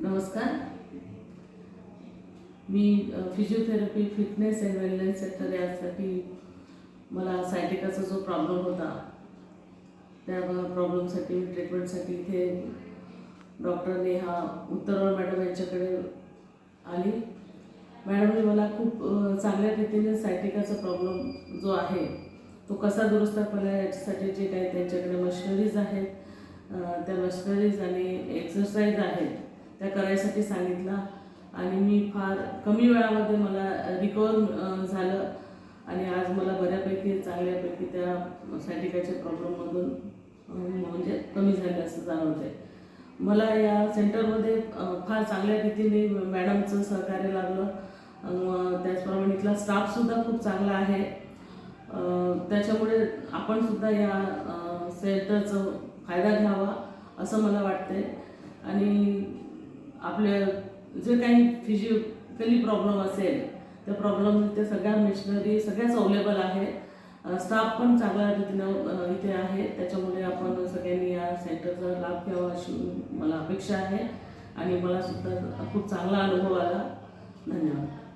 नमस्कार. मी physiotherapy fitness and wellness sector यासाठी मला सायटिकाचा जो प्रॉब्लेम होता त्या प्रॉब्लेमसाठी मी ट्रीटमेंटसाठी इथे डॉक्टर नेहा उत्तरवळ मॅडम यांच्याकडे आली. मॅडमने मला खूप चांगल्या रीतीने सायटिकाचा प्रॉब्लेम जो आहे तो कसा दुरुस्त करायला याच्यासाठी जे काही त्यांच्याकडे मशिनरीज आहेत त्या मशिनरीज आणि एक्सरसाइज आहेत त्या करायसाठी सांगितलं आणि मी फार कमी वेळामध्ये मला रिकवर झालं आणि आज मला बऱ्यापैकी चांगल्यापैकी त्या सायटिकाच्या प्रॉब्लेममधून म्हणजे कमी झाले असं जाणवते. मला या सेंटरमध्ये फार चांगल्या रीतीने मॅडमचं सहकार्य लाभलं. त्याचप्रमाणे इथला स्टाफसुद्धा खूप चांगला आहे. त्याच्यामुळे आपण सुद्धा या सेंटरचा फायदा घ्यावा असं मला वाटते आणि आपल्या जे काही फिजिकली प्रॉब्लेम असेल त्या प्रॉब्लेम त्या सगळ्या मशिनरी सगळ्याच अवेलेबल आहे. स्टाफ पण चांगल्या रीतीनं इथे आहे. त्याच्यामुळे आपण सगळ्यांनी या सेंटरचा लाभ घ्यावा अशी मला अपेक्षा आहे आणि मला सुद्धा खूप चांगला अनुभव आला. धन्यवाद.